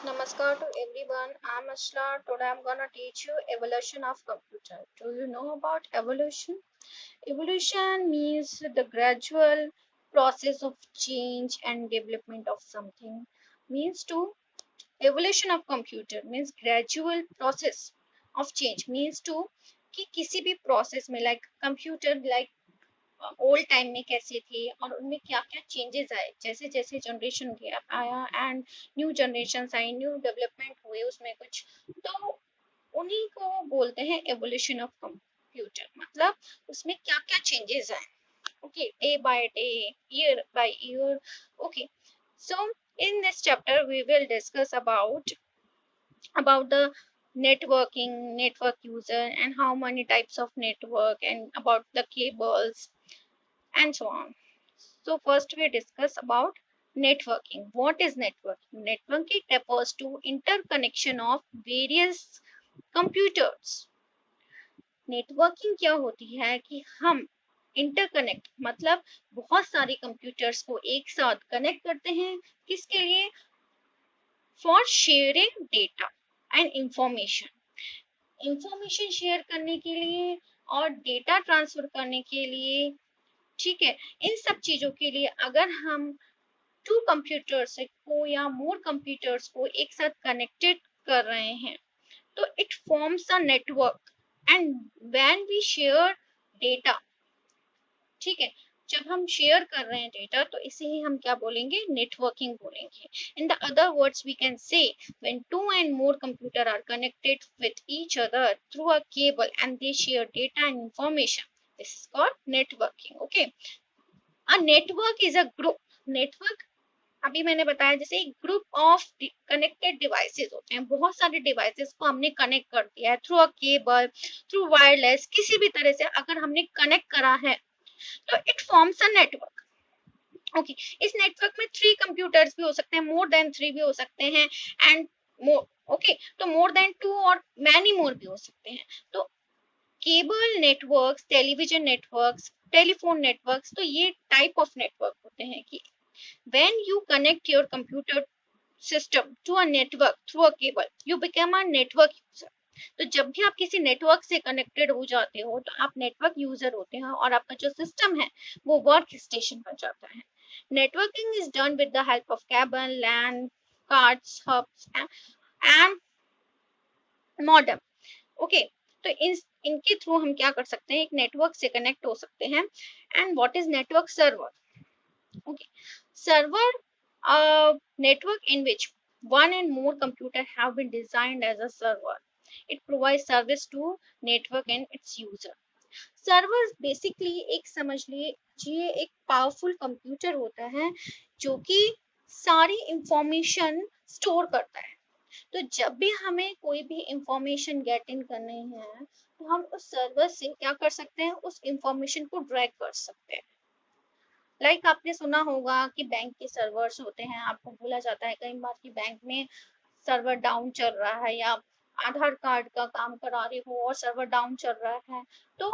Namaskar to everyone. I'm Ashla. Today I'm gonna teach you evolution of computer. Do you know about evolution? Evolution means the gradual process of change and development of something. Means to evolution of computer means gradual process of change. Means to कि किसी भी process में like computer like old time में कैसे थे और उनमें क्या क्या चेंजेस आए जैसे जैसे जनरेशन गैप आया and new generation I knew development हुए उसमें कुछ तो उन्हीं को बोलते हैं एवोल्यूशन ऑफ कंप्यूटर मतलब उसमें क्या क्या चेंजेस आए okay day by day year by year okay so in this chapter we will discuss about the network user and how many types of network and about the cables and so on. So first we discuss about networking. What is networking? Networking refers to interconnection of various computers. Networking क्या होती है कि हम interconnect मतलब बहुत सारे computers को एक साथ कनेक्ट करते हैं किसके लिए for sharing data and information share करने के लिए और डेटा ट्रांसफर करने के लिए ठीक है इन सब चीजों के लिए अगर हम टू कंप्यूटर्स को या मोर कंप्यूटर्स को एक साथ कनेक्टेड कर रहे हैं तो it forms a network and when we share data ठीक है जब हम शेयर कर रहे हैं डेटा तो इसे ही हम क्या बोलेंगे नेटवर्किंग बोलेंगे in the other words we can say when two and more computer are connected with each other through a cable and they share data and information this is called networking okay a network is a group network अभी मैंने बताया जैसे एक group of connected devices होते हैं बहुत सारे devices को हमने कनेक्ट कर दिया है through a cable through wireless किसी भी तरह से अगर हमने कनेक्ट करा है तो it forms a network okay इस नेटवर्क में 3 कंप्यूटर्स भी हो सकते हैं मोर देन 3 भी हो सकते हैं एंड मोर ओके तो मोर देन 2 और मैनी मोर भी हो सकते हैं तो cable networks television networks telephone networks तो ये टाइप ऑफ नेटवर्क होते हैं कि when you connect your computer system to a network through a cable you become a network user तो जब भी आप किसी नेटवर्क से कनेक्टेड हो जाते हो तो आप नेटवर्क यूजर होते हैं और आपका जो सिस्टम है वो वर्क स्टेशन बन जाता है networking is done with the help of cable LAN cards hubs and modem okay तो इनके थ्रू हम क्या कर सकते हैं एक नेटवर्क से कनेक्ट हो सकते हैं and what is network server okay server a network in which one and more computer have been designed as a server it provides service to network and its user server basically एक समझ लीजिए एक powerful computer होता है जो कि सारी information store करता है तो जब भी हमें कोई भी इंफॉर्मेशन गेट इन करनी है तो हम उस सर्वर से क्या कर सकते हैं उस इंफॉर्मेशन को ड्रैग कर सकते हैं आपने सुना होगा कि बैंक के सर्वर्स होते हैं आपको बोला जाता है कई बार कि बैंक में सर्वर डाउन चल रहा है या आधार कार्ड का काम करा रहे हो और सर्वर डाउन चल रहा है तो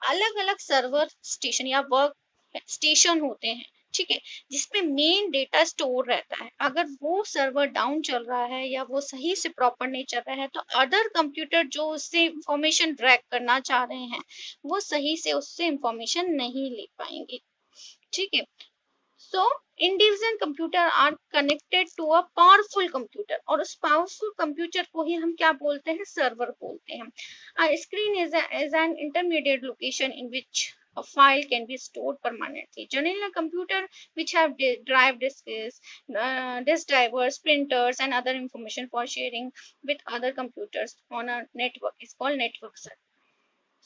अलग अलग सर्वर स्टेशन या वर्क स्टेशन होते हैं ठीक है जिसमें मेन डेटा स्टोर रहता है अगर वो सर्वर डाउन चल रहा है या वो सही से प्रॉपर नहीं चल रहा है तो अदर कंप्यूटर जो उससे इंफॉर्मेशन ड्रैग करना चाह रहे हैं वो सही से उससे इंफॉर्मेशन नहीं ले पाएंगे ठीक है so individual computer are connected to a powerful computer और उस पावरफुल कंप्यूटर को ही हम क्या बोलते हैं सर्वर बोलते हैं screen is an intermediate location in which a file can be stored permanently. Generally, a computer which have drive disks, disk drivers, printers, and other information for sharing with other computers on a network is called network server.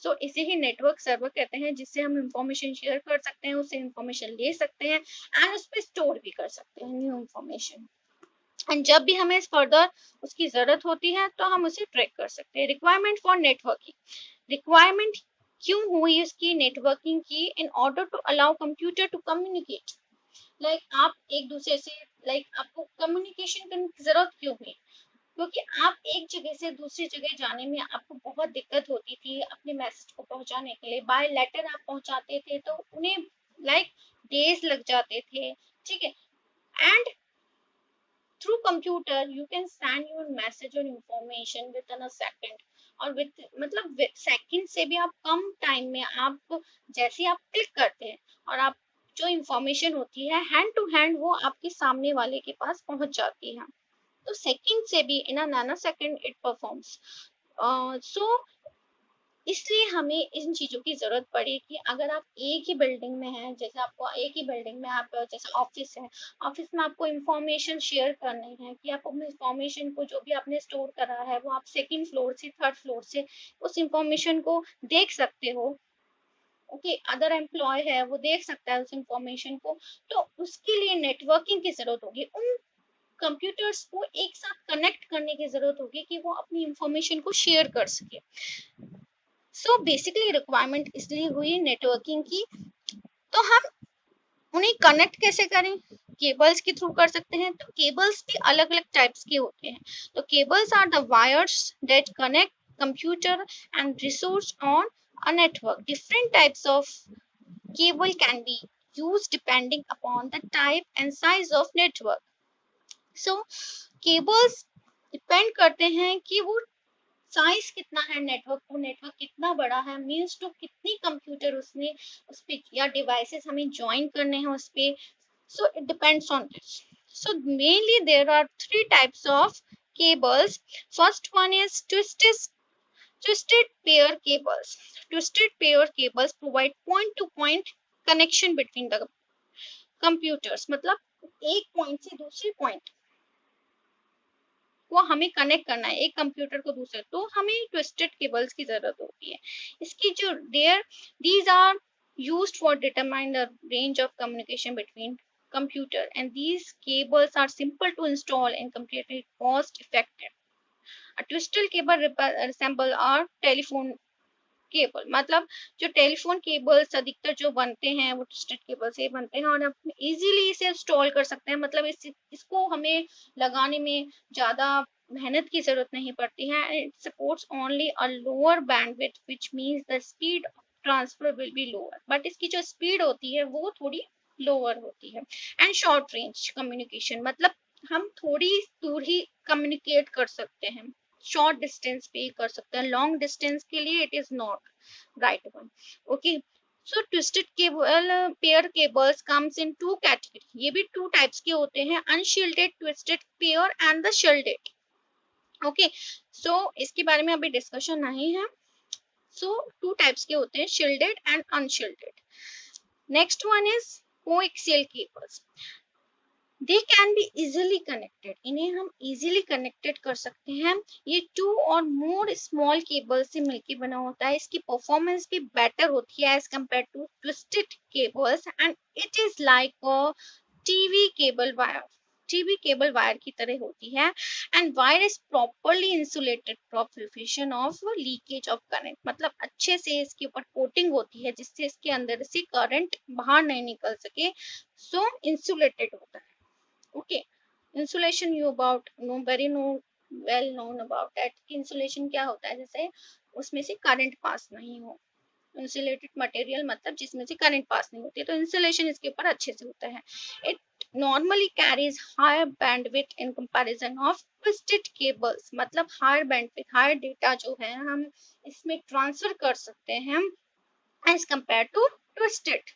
सो इसे ही network server कहते हैं जिससे हम information share कर सकते हैं उससे information ले सकते हैं एंड उस पर स्टोर भी कर सकते हैं न्यू इंफॉर्मेशन एंड जब भी हमें फर्दर उसकी जरूरत होती है तो हम उसे ट्रैक कर सकते हैं रिक्वायरमेंट फॉर नेटवर्किंग रिक्वायरमेंट क्यों हुई इसकी नेटवर्किंग की in order to allow computer to communicate आप एक दूसरे से आपको कम्युनिकेशन करने की जरूरत क्यों हुई क्योंकि आप एक जगह से दूसरी जगह जाने में आपको बहुत दिक्कत होती थी अपने मैसेज को पहुंचाने के लिए बाय लेटर आप पहुंचाते थे तो उन्हें डेज लग जाते थे ठीक है and through computer you can send your message or information within a second, और विथ मतलब सेकंड से भी आप कम टाइम में, आप जैसे आप क्लिक करते हैं और आप जो इंफॉर्मेशन होती है हैंड टू हैंड वो आपके सामने वाले के पास पहुंच जाती है। तो सेकंड से भी इन अ नैनो सेकंड इट परफॉर्म्स। सो इसलिए हमें इन चीजों की जरूरत पड़ी कि अगर आप एक ही बिल्डिंग में हैं, जैसे आपको एक ही बिल्डिंग में आप जैसे ऑफिस है, ऑफिस में आपको इंफॉर्मेशन शेयर करनी है कि आप अपने इंफॉर्मेशन को जो भी आपने स्टोर करा है वो आप सेकंड फ्लोर से थर्ड फ्लोर से उस इंफॉर्मेशन को देख सकते हो। ओके, अदर एम्प्लॉय है वो देख सकता है उस इंफॉर्मेशन को, तो उसके लिए नेटवर्किंग की जरूरत होगी, उन कंप्यूटर्स को एक साथ कनेक्ट करने की जरूरत होगी कि वो अपनी इंफॉर्मेशन को शेयर कर सके। सो बेसिकली रिक्वायरमेंट इसलिए हुई नेटवर्किंग की। तो हम उन्हें कनेक्ट कैसे करें? केबल्स के थ्रू कर सकते हैं। तो केबल्स भी अलग अलग टाइप्स के होते हैं। तो cables are the wires that connect computer and resource on a network. Different types of cable can be used depending upon the type and size of network. So cables depend करते हैं कि वो size कितना है network को, network कितना बड़ा है, मीन्स टू कितनी कंप्यूटर उसने उस पे या डिवाइसेस हमें ज्वाइन करने हैं उस पे। So it depends on this. So mainly there are three types of cables. First one is twisted pair cables. Twisted pair cables provide point to point connection between the computers. मतलब एक point से दूसरे point को हमें connect करना है, एक computer को दूसरे, तो हमें ट्विस्टेड केबल्स की जरूरत होती है। इसकी जो these are used for determine the range of communication between computer, and these cables are simple to install and completely cost effective. A twisted cable resemble our telephone cable, मतलब जो telephone cables अधिकतर जो बनते हैं वो twisted cable से बनते हैं और हम इजीली इसे इंस्टॉल कर सकते हैं। मतलब इसको हमें लगाने में ज्यादा मेहनत की जरूरत नहीं पड़ती है। It supports only a lower bandwidth which means the speed transfer will be lower, but इसकी जो स्पीड होती है वो थोड़ी लोअर होती है। एंड शॉर्ट रेंज कम्युनिकेशन, मतलब हम थोड़ी दूर ही कम्युनिकेट कर सकते हैं, शॉर्ट डिस्टेंस पे कर सकते हैं, लॉन्ग डिस्टेंस के लिए it is not right one. Okay, so twisted cable pair cables comes in two category. ये भी टू टाइप्स के होते हैं, unshielded twisted pair and the shielded. Okay, so इसके बारे में अभी डिस्कशन नहीं है। सो टू टाइप्स के होते हैं, shielded and unshielded. Next one is coaxial cables. They can be easily connected, इन्हें हम इजिली कनेक्टेड कर सकते हैं। ये टू और मोर स्मॉल केबल से मिलकर बना होता है। इसकी परफॉर्मेंस भी बेटर होती है as compare to twisted cables, and it is like a TV cable wire, TV cable wire की तरह होती है। And wire is properly insulated from prevention of leakage of current, मतलब अच्छे से इसके ऊपर कोटिंग होती है जिससे इसके अंदर से करंट बाहर नहीं निकल सके। सो इंसुलेटेड होता है। Okay, insulation you about know very know well known about that। insulation क्या होता है? जैसे उसमें से करंट पास नहीं हो, इंसुलेटेड मटेरियल मतलब जिसमें से करंट पास नहीं होती है, तो इंसुलेशन इसके ऊपर अच्छे से होता है। It normally carries higher bandwidth in comparison of twisted cables, मतलब हायर बैंडविड्थ, हायर डेटा जो है हम इसमें ट्रांसफर कर सकते हैं as compare to twisted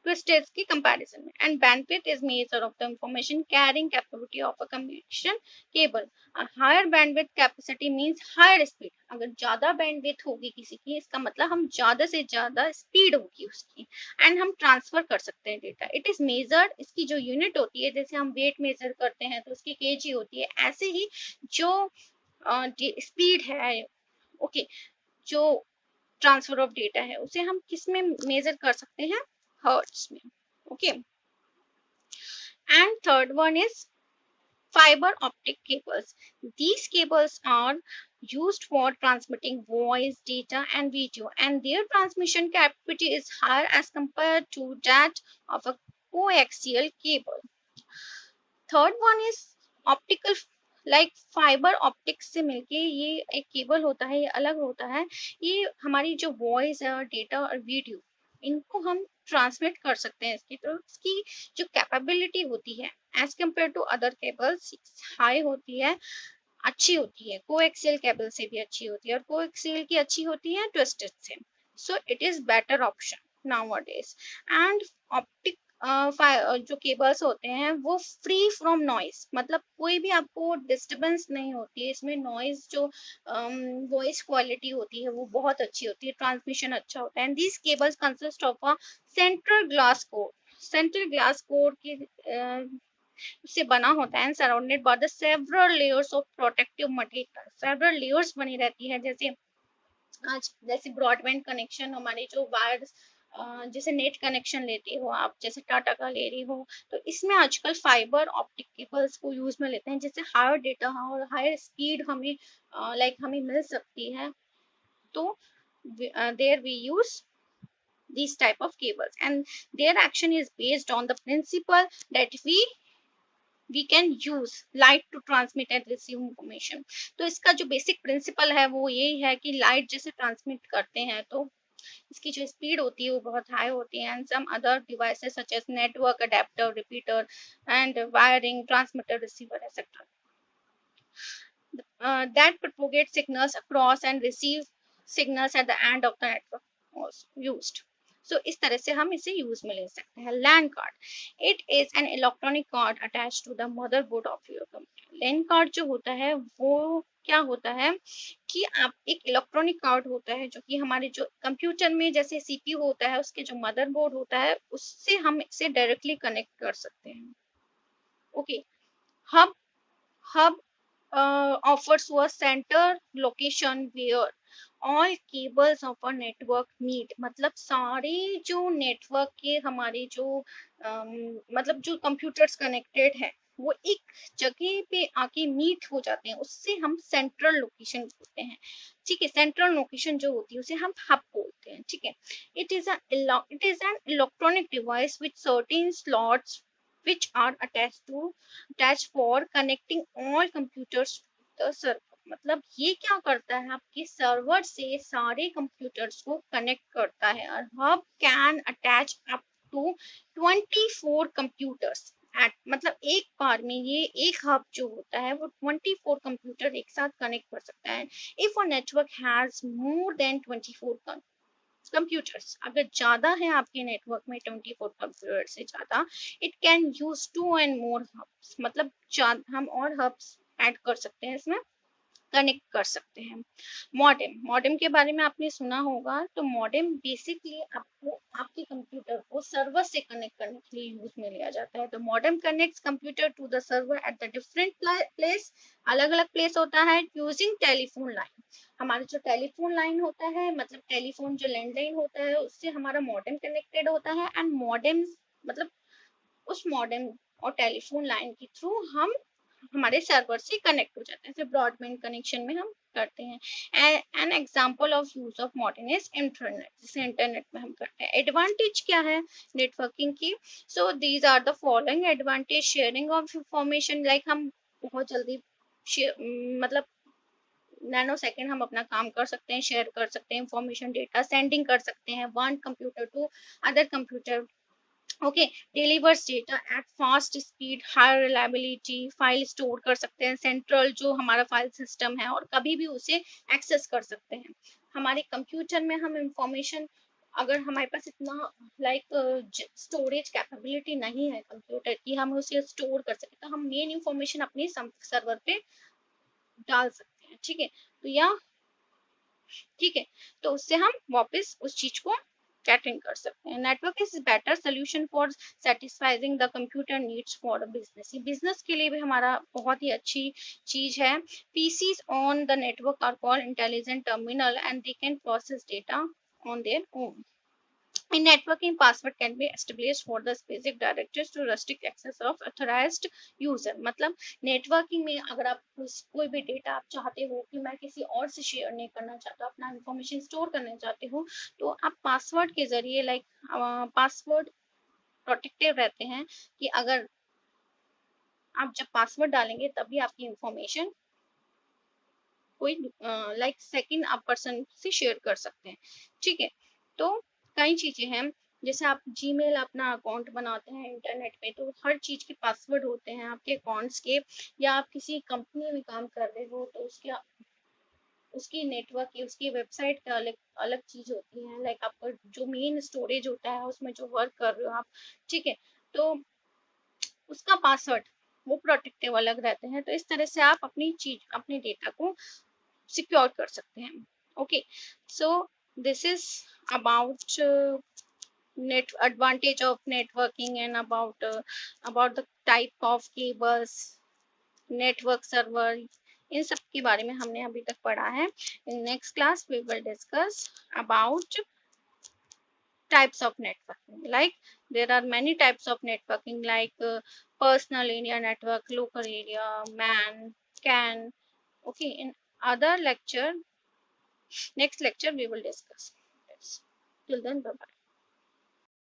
twisted की comparison में। and bandwidth is measure of the information carrying capability of a communication cable। higher bandwidth capacity means higher speed। अगर ज्यादा bandwidth होगी किसी की, इसका मतलब हम ज्यादा से ज्यादा स्पीड होगी उसकी, एंड हम ट्रांसफर कर सकते हैं डेटा। इट इज मेजर्ड, इसकी जो यूनिट होती है, जैसे हम वेट मेजर करते हैं तो उसकी केजी होती है, ऐसे ही जो स्पीड है, ओके, जो ट्रांसफर ऑफ डेटा है उसे हम किस में मेजर कर सकते हैं? हर्ट्ज में। Okay, and third one is fiber optic cables। these cables are used for transmitting voice, data and video, and their transmission capacity is higher as compared to that of a coaxial cable। third one is optical, like fibre optics से मिलके ये एक cable होता है, ये अलग होता है। ये हमारी जो वॉइस है, डेटा और वीडियो, इनको हम ट्रांसमिट कर सकते हैं इसकी, तो इसकी जो कैपेबिलिटी होती है as compare to other cables high होती है, अच्छी होती है, कोएक्सियल केबल से भी अच्छी होती है, और कोएक्सियल की अच्छी होती है ट्विस्टेड से, so it is better option nowadays. And optic जो केबल्स होते हैं वो फ्री फ्रॉम नॉइस, मतलब कोई भी आपको डिस्टरबेंस नहीं होती है इसमें, नॉइस जो वॉइस क्वालिटी होती है वो बहुत अच्छी होती है, ट्रांसमिशन अच्छा होता है। And these cables consist of a central glass core, central glass core की से बना होता है, surrounded by the several layers of protective material, several layers बनी रहती है। जैसे आज जैसे ब्रॉडबैंड कनेक्शन हमारे जो वायर्स, जैसे नेट कनेक्शन लेते हो आप, जैसे टाटा का ले रही हो, तो इसमें आजकल फाइबर ऑप्टिक केबल्स को यूज में लेते हैं, जिससे हायर डेटा और हायर स्पीड हमें हमें मिल सकती है। तो there we use these type of cables, and their action is based on the principle that we can use light to transmit and receive information। तो इसका जो बेसिक प्रिंसिपल है वो यही है कि लाइट जैसे ट्रांसमिट करते हैं तो इसकी जो स्पीड होती है वो बहुत हाई होती है, and some other devices such as network adapter, repeater and wiring, transmitter, receiver etcetera that propagate signals across and receive signals at the end of the network was used। So इस तरह से हम इसे use में ले सकते हैं। LAN card, it is an electronic card attach to the motherboard of your computer. LAN card जो होता है वो क्या होता है कि आप एक इलेक्ट्रॉनिक कार्ड होता है जो कि हमारे जो कंप्यूटर में जैसे सीपीयू होता है उसके जो मदरबोर्ड होता है उससे हम इसे डायरेक्टली कनेक्ट कर सकते हैं। Okay, hub hub offers a center location where all cables of a network meet, मतलब सारे जो नेटवर्क के हमारे जो मतलब जो कंप्यूटर्स कनेक्टेड है वो एक जगह पे आके मीट हो जाते हैं, उससे हम सेंट्रल लोकेशन बोलते हैं। ठीक है, सेंट्रल लोकेशन जो होती है उसे हम हब बोलते हैं। ठीक है, it is an electronic device with certain slots which are attached for connecting all computers to the server। मतलब ये क्या करता है, आपके सर्वर से सारे कंप्यूटर्स को कनेक्ट करता है, और hub can attach up to 24 computers at, मतलब एक बार में ये एक हब जो होता है वो 24 कंप्यूटर एक साथ कनेक्ट कर सकता है। If a network has more than 24 computers, अगर ज्यादा है आपके नेटवर्क में 24 कंप्यूटर से ज्यादा, it can use 2 and more hubs, मतलब हम और हब्स ऐड कर सकते हैं इसमें, कनेक्ट कर सकते हैं। मॉडेम, मॉडेम के बारे में आपने सुना होगा, तो मॉडेम बेसिकली आपको आपके कंप्यूटर को सर्वर से कनेक्ट करने के लिए यूज में लिया जाता है। तो modem connects computer to the server at the different place, अलग अलग प्लेस होता है, यूजिंग टेलीफोन लाइन। हमारा जो टेलीफोन लाइन होता है, मतलब टेलीफोन जो लैंडलाइन होता है उससे हमारा मॉडेम कनेक्टेड होता है, एंड मॉडेम मतलब उस मॉडेम और टेलीफोन लाइन के थ्रू हम हमारे सर्वर से कनेक्ट हो जाते हैं, जैसे ब्रॉडबैंड कनेक्शन में हम करते हैं। An example of use of modem is internet, जैसे इंटरनेट में हम करते हैं। एडवांटेज क्या है नेटवर्किंग की, so these are the following advantage. Sharing of information, like हम बहुत जल्दी मतलब नैनो सेकेंड हम अपना काम कर सकते हैं, शेयर कर सकते हैं इंफॉर्मेशन, डेटा सेंडिंग कर सकते हैं one computer to other computer. Okay, delivers data at fast speed, high reliability, file store कर सकते हैं, सेंट्रल जो हमारा फाइल सिस्टम है, और कभी भी उसे एक्सेस कर सकते हैं। हमारे कंप्यूटर में हम इंफॉर्मेशन, अगर हमारे पास इतना स्टोरेज कैपेबिलिटी नहीं है कंप्यूटर की, हम उसे स्टोर कर सके, तो हम मेन इंफॉर्मेशन अपने सर्वर पे डाल सकते हैं। ठीक है, तो या ठीक है, तो उससे हम वापस उस चीज को कैटरिंग कर सकते हैं। Network is better solution for satisfying the computer needs for business, ये बिजनेस के लिए भी हमारा बहुत ही अच्छी चीज है। PCs on the network are called intelligent terminal and they can process data on their own. In networking, password can be established for the specific directories to restrict access of authorized user। मतलब networking में अगर आप कोई भी data आप चाहते हो कि मैं किसी और से शेयर नहीं करना चाहता, अपना इंफॉर्मेशन स्टोर करना चाहते हो, तो आप पासवर्ड के जरिए पासवर्ड प्रोटेक्टिव रहते हैं, कि अगर आप जब पासवर्ड डालेंगे तभी आपकी इंफॉर्मेशन कोई सेकंड आप पर्सन से शेयर कर सकते हैं। ठीक है, तो कई चीजें हैं जैसे आप जीमेल अपना अकाउंट बनाते हैं इंटरनेट पे, तो हर चीज के पासवर्ड होते हैं आपके अकाउंट्स के, या आप किसी कंपनी में काम कर रहे हो तो उसकी नेटवर्क की, उसकी वेबसाइट का अलग अलग चीज होती है, लाइक आपका जो मेन स्टोरेज होता है उसमें जो वर्क कर रहे हो आप, ठीक है, तो उसका पासवर्ड वो प्रोटेक्टिव अलग रहते हैं। तो इस तरह से आप अपनी चीज, अपने डेटा को सिक्योर कर सकते हैं। Okay, so this is about net advantage of networking, and about the type of cables, network server, इन सब के बारे में हमने अभी तक पढ़ा है। In next class we will discuss about types of networking, like there are many types of networking, like personal area network, local area, man, can. Okay, in other lecture, next lecture we will discuss this. Till then, bye bye.